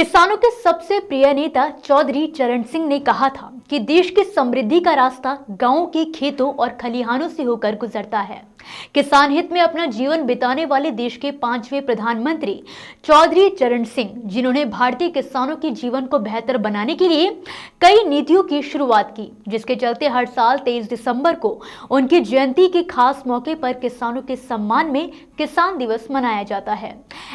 किसानों के सबसे प्रिय नेता चौधरी चरण सिंह ने कहा था कि देश की समृद्धि का रास्ता गांवों के खेतों और खलिहानों से होकर गुजरता है। किसान हित में अपना जीवन बिताने वाले देश के 5वें प्रधानमंत्री चौधरी चरण सिंह, जिन्होंने भारतीय किसानों के जीवन को बेहतर बनाने के लिए कई नीतियों की शुरुआत की, जिसके चलते हर साल 23 दिसंबर को उनकी जयंती के खास मौके पर किसानों के सम्मान में किसान दिवस मनाया जाता है।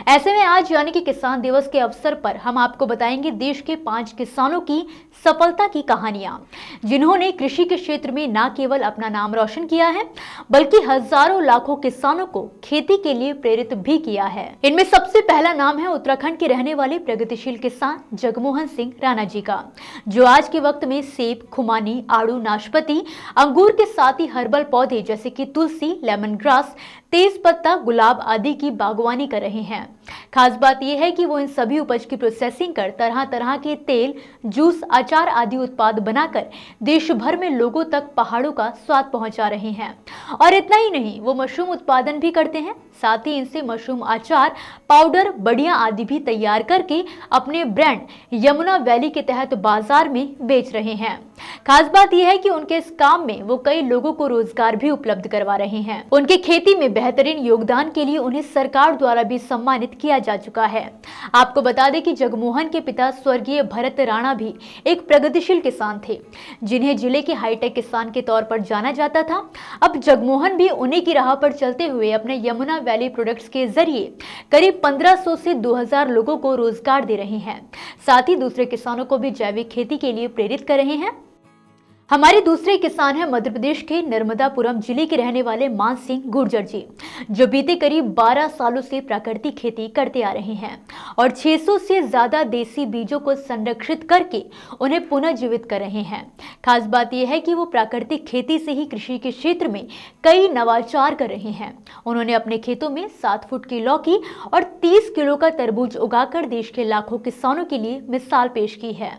ऐसे में आज यानी कि किसान दिवस के अवसर पर हम आपको बताएंगे देश के 5 किसानों की सफलता की कहानियां, जिन्होंने कृषि के क्षेत्र में न केवल अपना नाम रोशन किया है बल्कि हजारों लाखों किसानों को खेती के लिए प्रेरित भी किया है। इनमें सबसे पहला नाम है उत्तराखंड के रहने वाले प्रगतिशील किसान जगमोहन सिंह राणा जी का, जो आज के वक्त में सेब, खुमानी, आड़ू, नाशपाती, अंगूर के साथ ही हर्बल पौधे जैसे कि तुलसी, लेमन ग्रास, तेज पत्ता, गुलाब आदि की बागवानी कर रहे हैं। खास बात यह है कि वो इन सभी उपज की प्रोसेसिंग कर तरह तरह के तेल, जूस, अचार आदि उत्पाद बनाकर देश भर में लोगों तक पहाड़ों का स्वाद पहुंचा रहे हैं। और इतना ही नहीं, वो मशरूम उत्पादन भी करते हैं। साथ ही इनसे मशरूम अचार, पाउडर, बड़ियां आदि भी तैयार करके अपने ब्रांड यमुना वैली के तहत बाजार में बेच रहे हैं। खास बात यह है कि उनके इस काम में वो कई लोगों को रोजगार भी उपलब्ध करवा रहे हैं। उनके खेती में बेहतरीन योगदान के लिए उन्हें सरकार द्वारा भी सम्मानित किया जा चुका है। आपको बता दें कि जगमोहन के पिता स्वर्गीय भरत राणा भी एक प्रगतिशील किसान थे, जिन्हें जिले के हाईटेक किसान के तौर पर जाना जाता था। अब जगमोहन भी उन्हीं की राह पर चलते हुए अपने यमुना वैली प्रोडक्ट्स के जरिए करीब 1500 से 2000 लोगों को रोजगार दे रहे हैं। साथ ही दूसरे किसानों को भी जैविक खेती के लिए प्रेरित कर रहे हैं। हमारे दूसरे किसान हैं मध्य प्रदेश के नर्मदापुरम जिले के रहने वाले मान सिंह गुर्जर जी, जो बीते करीब 12 सालों से प्राकृतिक खेती करते आ रहे हैं और 600 से ज्यादा देसी बीजों को संरक्षित करके उन्हें पुनर्जीवित कर रहे हैं। खास बात यह है कि वो प्राकृतिक खेती से ही कृषि के क्षेत्र में कई नवाचार कर रहे हैं। उन्होंने अपने खेतों में 7 फुट की लौकी और 30 किलो का तरबूज उगाकर देश के लाखों किसानों के लिए मिसाल पेश की है।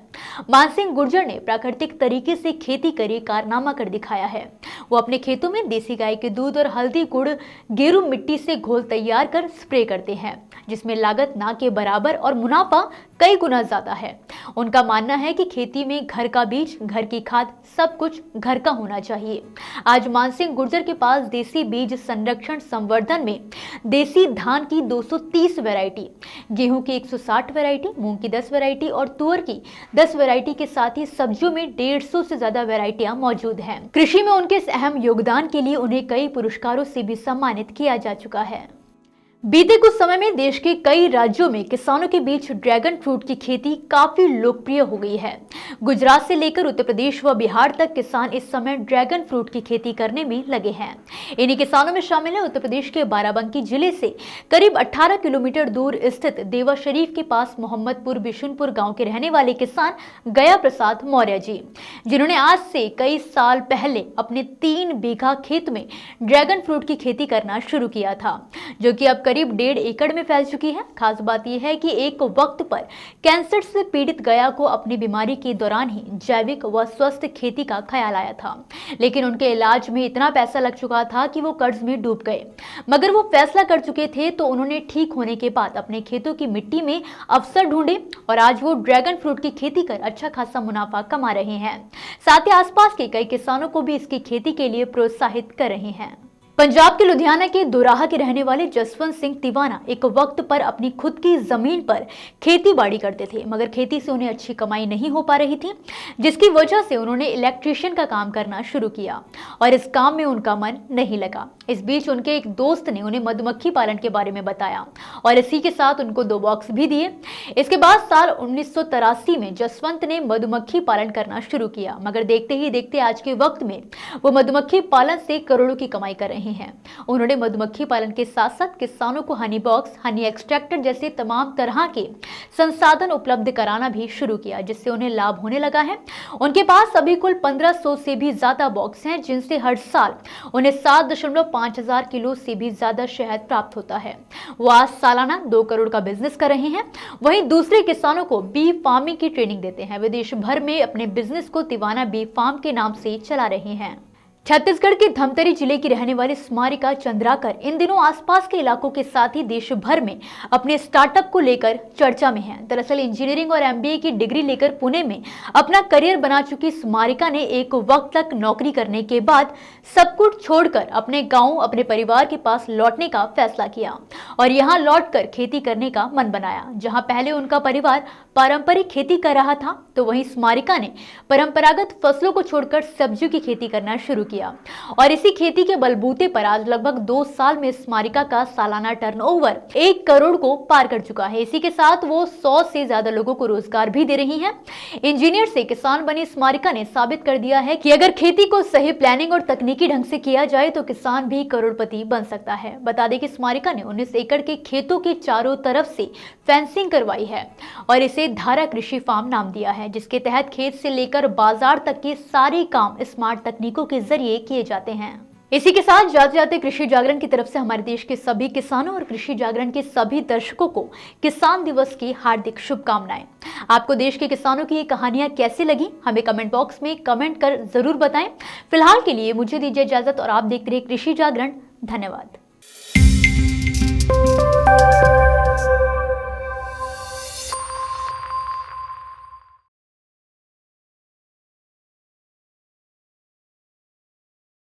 मान सिंह गुर्जर ने प्राकृतिक तरीके से खेती करी कारनामा कर दिखाया है। वो अपने खेतों में देसी गाय के दूध और हल्दी, गुड़, गेरू मिट्टी से घोल तैयार कर स्प्रे करते हैं, जिसमें लागत ना के बराबर और मुनाफा कई गुना ज्यादा है। उनका मानना है कि खेती में घर का बीज, घर की खाद, सब कुछ घर का होना चाहिए। आज मान सिंह गुर्जर के पास देसी बीज संरक्षण संवर्धन में देसी धान की 230 वैरायटी, गेहूं की 160 वैरायटी, मूंग की 10 वैरायटी और तुअर की 10 वैरायटी के साथ ही सब्जियों में 150 से ज्यादा वैरायटियां मौजूद हैं। कृषि में उनके इस अहम योगदान के लिए उन्हें कई पुरस्कारों से भी सम्मानित किया जा चुका है। बीते कुछ समय में देश के कई राज्यों में किसानों के बीच ड्रैगन फ्रूट की खेती काफी लोकप्रिय हो गई है। गुजरात से लेकर उत्तर प्रदेश व बिहार तक किसान इस समय ड्रैगन फ्रूट की खेती करने में लगे हैं। इन्हीं किसानों में शामिल है उत्तर प्रदेश के बाराबंकी जिले से करीब 18 किलोमीटर दूर स्थित देवा शरीफ के पास मोहम्मदपुर बिशुनपुर गांव के रहने वाले किसान गया प्रसाद मौर्य जी, जिन्होंने आज से कई साल पहले अपने 3 बीघा खेत में ड्रैगन फ्रूट की खेती करना शुरू किया था, जो कि अब करीब 1.5 एकड़ में फैल चुकी है। खास बात यह है कि एक वक्त पर कैंसर से पीड़ित गया को अपनी बीमारी के दौरान ही जैविक व स्वस्थ खेती का ख्याल आया था, लेकिन उनके इलाज में इतना पैसा लग चुका था कि वो कर्ज में डूब गए। मगर वो फैसला कर चुके थे तो उन्होंने ठीक होने के बाद अपने खेतों की मिट्टी में अवसर ढूंढे और आज वो ड्रैगन फ्रूट की खेती कर अच्छा खासा मुनाफा कमा रहे हैं। साथ ही आसपास के कई किसानों को भी इसकी खेती के लिए प्रोत्साहित कर रहे हैं। पंजाब के लुधियाना के दोराहा के रहने वाले जसवंत सिंह तिवाना एक वक्त पर अपनी खुद की जमीन पर खेती बाड़ी करते थे, मगर खेती से उन्हें अच्छी कमाई नहीं हो पा रही थी, जिसकी वजह से उन्होंने इलेक्ट्रीशियन का काम करना शुरू किया और इस काम में उनका मन नहीं लगा। इस बीच उनके एक दोस्त ने उन्हें मधुमक्खी पालन के बारे में बताया और इसी के साथ उनको 2 बॉक्स भी दिए। इसके बाद साल 1983 में जसवंत ने मधुमक्खी पालन करना शुरू किया, मगर देखते ही देखते आज के वक्त में वो मधुमक्खी पालन से करोड़ों की कमाई कर रहे हैं। उन्होंने मधुमक्खी पालन के साथ साथ किसानों को हनी बॉक्स, हनी एक्सट्रैक्टर जैसे तमाम तरह के संसाधन उपलब्ध कराना भी शुरू किया, जिससे उन्हें लाभ होने लगा है। उनके पास अभी कुल 1500 से भी ज्यादा बॉक्स हैं, जिनसे हर साल उन्हें 7.5 हजार किलो से भी ज्यादा शहद प्राप्त होता है। वो आज सालाना 2 करोड़ का बिजनेस कर रहे हैं। वहीं दूसरे किसानों को बी फार्मिंग की ट्रेनिंग देते हैं। वे देश भर में अपने बिजनेस को तिवाना बी फार्म के नाम से चला रहे हैं। छत्तीसगढ़ के धमतरी जिले की रहने वाली स्मारिका चंद्राकर इन दिनों आसपास के इलाकों के साथ ही देश भर में अपने स्टार्टअप को लेकर चर्चा में है। दरअसल इंजीनियरिंग और एमबीए की डिग्री लेकर पुणे में अपना करियर बना चुकी स्मारिका ने एक वक्त तक नौकरी करने के बाद सब कुछ छोड़कर अपने गांव अपने परिवार के पास लौटने का फैसला किया और यहां लौटकर खेती करने का मन बनाया। जहां पहले उनका परिवार पारंपरिक खेती कर रहा था, तो वहीं स्मारिका ने परंपरागत फसलों को छोड़कर सब्जियों की खेती करना शुरू किया और इसी खेती के बलबूते पर आज लगभग 2 साल में स्मारिका का सालाना टर्नओवर 1 करोड़ को पार कर चुका है। इसी के साथ वो 100 से ज्यादा लोगों को रोजगार भी दे रही हैं। इंजीनियर से किसान बनी स्मारिका ने साबित कर दिया है कि अगर खेती को सही प्लानिंग और तकनीकी ढंग से किया जाए तो किसान भी करोड़पति बन सकता है। बता दें कि स्मारिका ने 19 एकड़ के खेतों के चारों तरफ से फेंसिंग करवाई है और इसे धारा कृषि फार्म नाम दिया है, जिसके तहत खेत से लेकर बाजार तक के सारे काम स्मार्ट तकनीकों के जरिए किए जाते हैं। इसी के साथ जाते जाते कृषि जागरण की तरफ से हमारे देश के सभी किसानों और कृषि जागरण के सभी दर्शकों को किसान दिवस की हार्दिक शुभकामनाएं। आपको देश के किसानों की ये कहानियां कैसी लगी, हमें कमेंट बॉक्स में कमेंट कर जरूर बताएं। फिलहाल के लिए मुझे दीजिए इजाजत और आप देखते रहिए कृषि जागरण। धन्यवाद।